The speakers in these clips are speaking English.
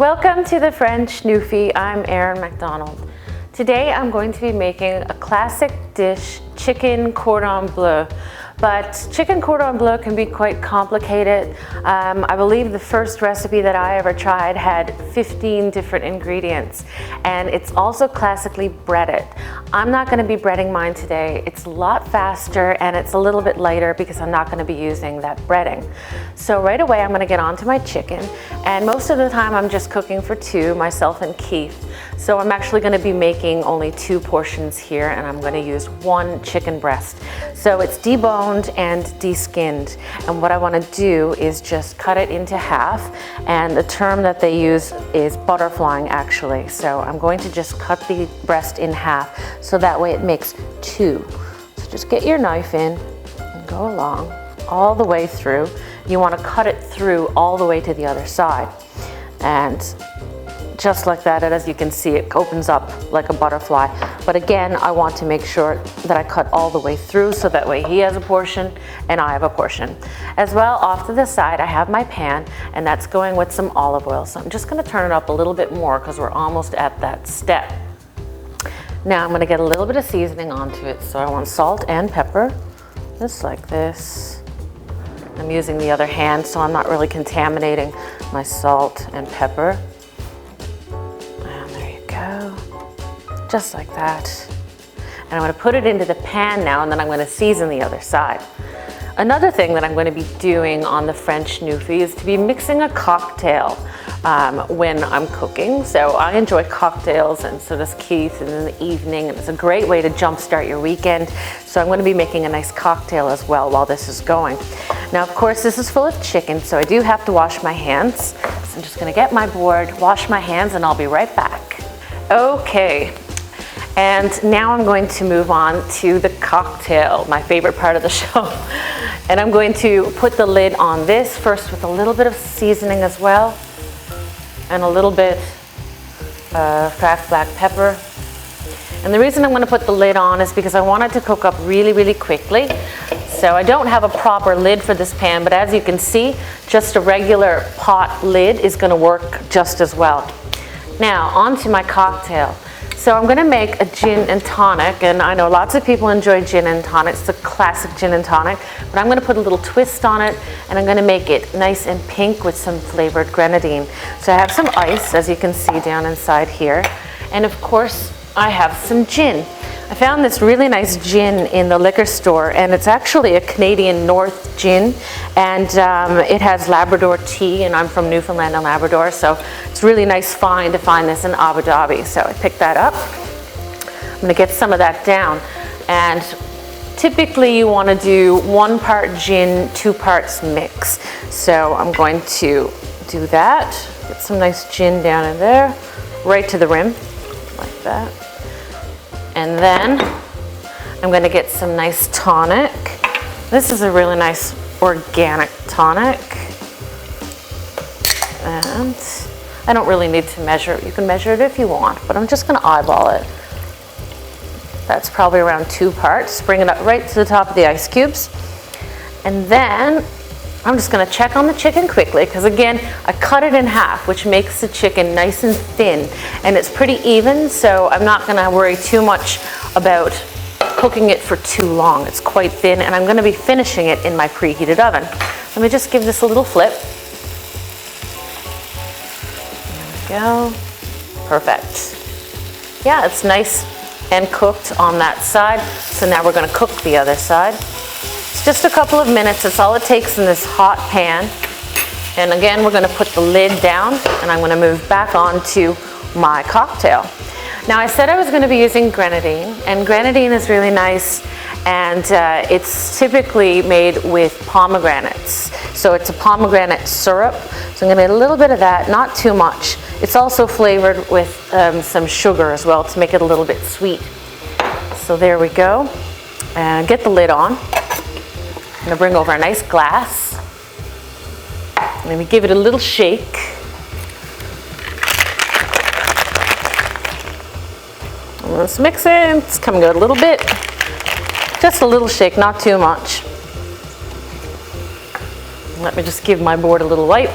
Welcome to the French Newfie. I'm Erin MacDonald. Today I'm going to be making a classic dish, chicken cordon bleu. But chicken cordon bleu can be quite complicated. I believe the first recipe that I ever tried had 15 different ingredients, and it's also classically breaded. I'm not going to be breading mine today. It's a lot faster and it's a little bit lighter because I'm not going to be using that breading. So right away I'm going to get onto my chicken, and most of the time I'm just cooking for two, myself and Keith. So I'm actually going to be making only 2 portions here, and I'm going to use 1 chicken breast. So it's deboned and deskinned, and what I want to do is just cut it into half, and the term that they use is butterflying actually. So I'm going to just cut the breast in half so that way it makes 2. So just get your knife in and go along all the way through. You want to cut it through all the way to the other side, and just like that, and as you can see, it opens up like a butterfly. But again, I want to make sure that I cut all the way through so that way he has a portion and I have a portion. As well, off to the side, I have my pan, and that's going with some olive oil. So I'm just gonna turn it up a little bit more because we're almost at that step. Now I'm gonna get a little bit of seasoning onto it. So I want salt and pepper, just like this. I'm using the other hand, so I'm not really contaminating my salt and pepper. Just like that. And I'm going to put it into the pan now, and then I'm going to season the other side. Another thing that I'm going to be doing on the French Newfie is to be mixing a cocktail when I'm cooking. So I enjoy cocktails, and so does Keith, in the evening, and it's a great way to jumpstart your weekend. So I'm going to be making a nice cocktail as well while this is going. Now, of course, this is full of chicken, so I do have to wash my hands. So I'm just going to get my board, wash my hands, and I'll be right back. Okay. And now I'm going to move on to the cocktail, my favorite part of the show. And I'm going to put the lid on this first with a little bit of seasoning as well, and a little bit of cracked black pepper. And the reason I'm going to put the lid on is because I want it to cook up really, really quickly. So I don't have a proper lid for this pan, but as you can see, just a regular pot lid is going to work just as well. Now, on to my cocktail. So I'm going to make a gin and tonic, and I know lots of people enjoy gin and tonic. It's a classic gin and tonic, but I'm going to put a little twist on it, and I'm going to make it nice and pink with some flavored grenadine. So I have some ice, as you can see down inside here, and of course I have some gin. I found this really nice gin in the liquor store, and it's actually a Canadian North gin, and it has Labrador tea, and I'm from Newfoundland and Labrador, so it's really nice find to find this in Abu Dhabi. So I picked that up. I'm going to get some of that down, and typically you want to do 1 part gin, 2 parts mix. So I'm going to do that. Get some nice gin down in there, right to the rim, like that. And then I'm going to get some nice tonic. This is a really nice organic tonic. And I don't really need to measure it. You can measure it if you want, but I'm just going to eyeball it. That's probably around 2 parts. Bring it up right to the top of the ice cubes. And then I'm just going to check on the chicken quickly, because again, I cut it in half, which makes the chicken nice and thin, and it's pretty even, so I'm not going to worry too much about cooking it for too long. It's quite thin, and I'm going to be finishing it in my preheated oven. Let me just give this a little flip. There we go. Perfect. Yeah, it's nice and cooked on that side, so now we're going to cook the other side. It's just a couple of minutes. That's all it takes in this hot pan. And again, we're going to put the lid down, and I'm going to move back on to my cocktail. Now, I said I was going to be using grenadine, and grenadine is really nice, and it's typically made with pomegranates. So it's a pomegranate syrup. So I'm going to get a little bit of that, not too much. It's also flavored with some sugar as well to make it a little bit sweet. So there we go. And get the lid on. I'm going to bring over a nice glass. Let me give it a little shake. Let's mix it. It's coming out a little bit. Just a little shake, not too much. Let me just give my board a little wipe.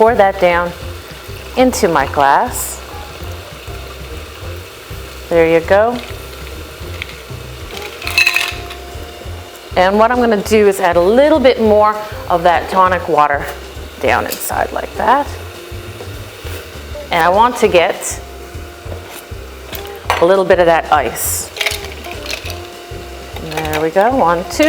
pour that down into my glass. There you go. And what I'm going to do is add a little bit more of that tonic water down inside like that. And I want to get a little bit of that ice. There we go, 1, 2.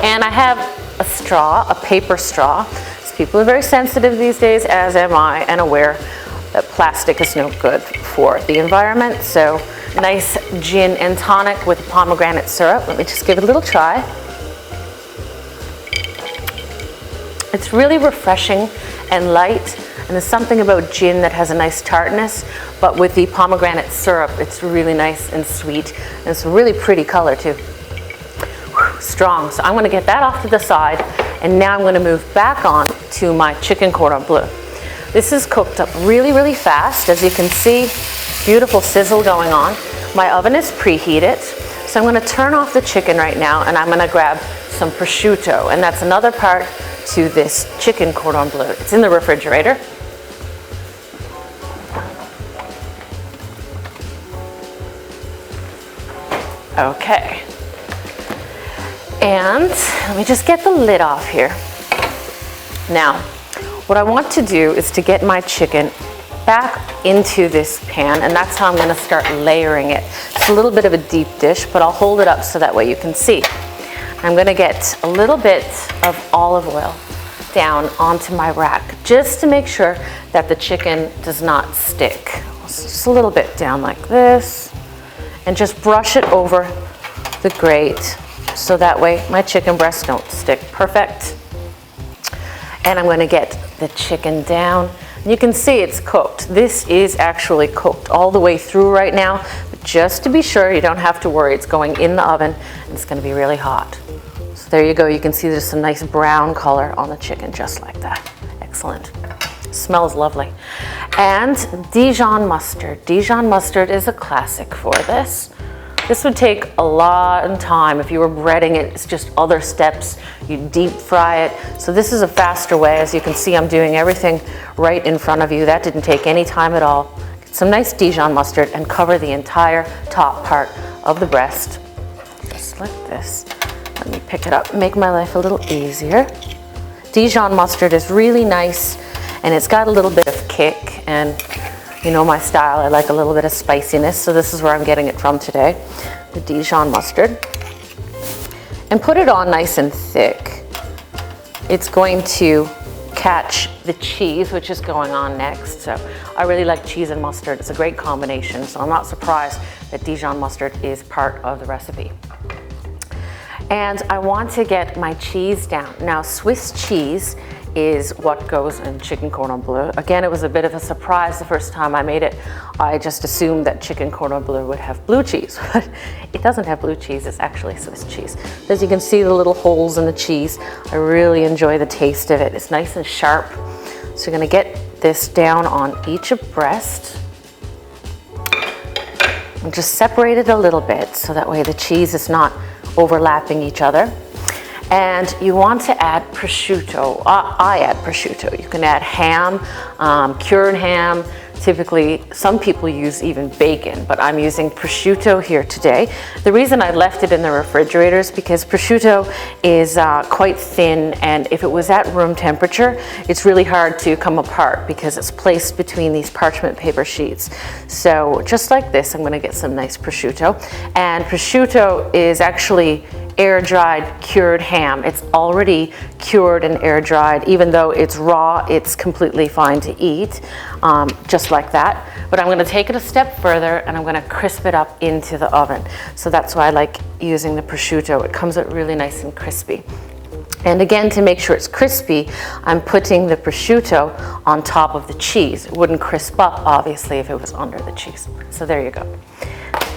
And I have a straw, a paper straw. So people are very sensitive these days, as am I, and aware that plastic is no good for the environment. So nice gin and tonic with pomegranate syrup. Let me just give it a little try. It's really refreshing and light, and there's something about gin that has a nice tartness, but with the pomegranate syrup, it's really nice and sweet, and it's a really pretty color too. Whew, strong. So I'm going to get that off to the side, and now I'm going to move back on to my chicken cordon bleu. This is cooked up really, really fast. As you can see, beautiful sizzle going on. My oven is preheated, so I'm going to turn off the chicken right now, and I'm going to grab some prosciutto, and that's another part to this chicken cordon bleu. It's in the refrigerator. Okay. And let me just get the lid off here. Now, what I want to do is to get my chicken back into this pan, and that's how I'm going to start layering it. It's a little bit of a deep dish, but I'll hold it up so that way you can see. I'm going to get a little bit of olive oil down onto my rack just to make sure that the chicken does not stick. Just a little bit down like this, and just brush it over the grate so that way my chicken breasts don't stick. Perfect. And I'm going to get the chicken down. You can see it's cooked. This is actually cooked all the way through right now, but just to be sure, you don't have to worry. It's going in the oven, and it's going to be really hot. So there you go. You can see there's some nice brown color on the chicken, just like that. Excellent. Smells lovely. And Dijon mustard. Dijon mustard is a classic for this. This would take a lot of time. If you were breading it, it's just other steps. You deep fry it. So this is a faster way. As you can see, I'm doing everything right in front of you. That didn't take any time at all. Get some nice Dijon mustard and cover the entire top part of the breast. Just like this. Let me pick it up and make my life a little easier. Dijon mustard is really nice, and it's got a little bit of kick, and you know my style, I like a little bit of spiciness, so this is where I'm getting it from today, the Dijon mustard. And put it on nice and thick. It's going to catch the cheese, which is going on next. So I really like cheese and mustard. It's a great combination, so I'm not surprised that Dijon mustard is part of the recipe. And I want to get my cheese down. Now, Swiss cheese is what goes in chicken cordon bleu. Again, it was a bit of a surprise the first time I made it. I just assumed that chicken cordon bleu would have blue cheese, but it doesn't have blue cheese. It's actually Swiss cheese. As you can see, the little holes in the cheese, I really enjoy the taste of it. It's nice and sharp. So you're gonna get this down on each breast and just separate it a little bit so that way the cheese is not overlapping each other. And you want to add prosciutto. I add prosciutto. You can add ham, cured ham. Typically, some people use even bacon, but I'm using prosciutto here today. The reason I left it in the refrigerator is because prosciutto is quite thin, and if it was at room temperature, it's really hard to come apart because it's placed between these parchment paper sheets. So just like this, I'm gonna get some nice prosciutto. And prosciutto is actually air-dried cured ham. It's already cured and air-dried. Even though it's raw, it's completely fine to eat, just like that. But I'm gonna take it a step further, and I'm gonna crisp it up into the oven. So that's why I like using the prosciutto. It comes out really nice and crispy. And again, to make sure it's crispy, I'm putting the prosciutto on top of the cheese. It wouldn't crisp up, obviously, if it was under the cheese. So there you go.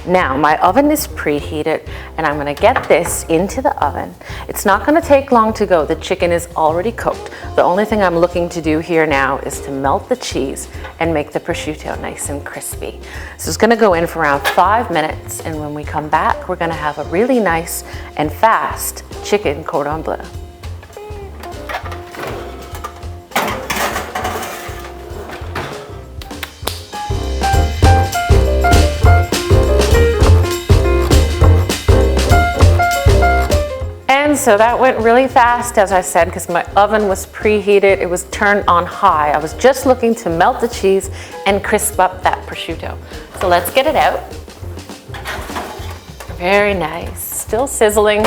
Now, my oven is preheated, and I'm gonna get this into the oven. It's not gonna take long to go. The chicken is already cooked. The only thing I'm looking to do here now is to melt the cheese and make the prosciutto nice and crispy. So it's gonna go in for around 5 minutes, and when we come back, we're gonna have a really nice and fast chicken cordon bleu. in, so that went really fast, as I said, because my oven was preheated. It was turned on high. I was just looking to melt the cheese and crisp up that prosciutto. So let's get it out. Very nice, still sizzling.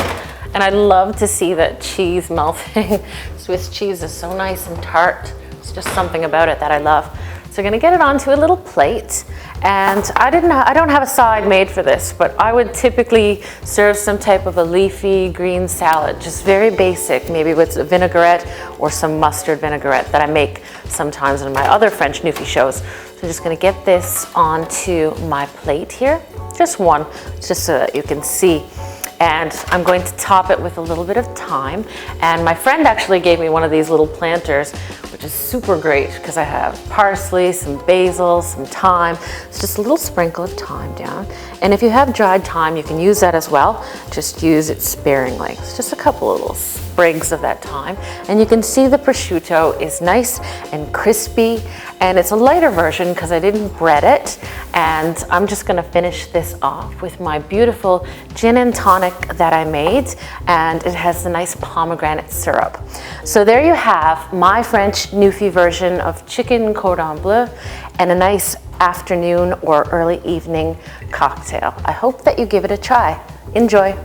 And I love to see that cheese melting. Swiss cheese is so nice and tart. It's just something about it that I love. So I'm gonna get it onto a little plate. And I don't have a side made for this, but I would typically serve some type of a leafy green salad, just very basic, maybe with a vinaigrette or some mustard vinaigrette that I make sometimes in my other French Newfie shows. So I'm just gonna get this onto my plate here. Just one, just so that you can see. And I'm going to top it with a little bit of thyme. And my friend actually gave me one of these little planters, which is super great because I have parsley, some basil, some thyme. It's just a little sprinkle of thyme down. And if you have dried thyme, you can use that as well. Just use it sparingly. It's just a couple of little sprigs of that thyme. And you can see the prosciutto is nice and crispy. And it's a lighter version because I didn't bread it. And I'm just gonna finish this off with my beautiful gin and tonic that I made. And it has a nice pomegranate syrup. So there you have my French Newfie version of chicken Cordon Bleu and a nice afternoon or early evening cocktail. I hope that you give it a try. Enjoy.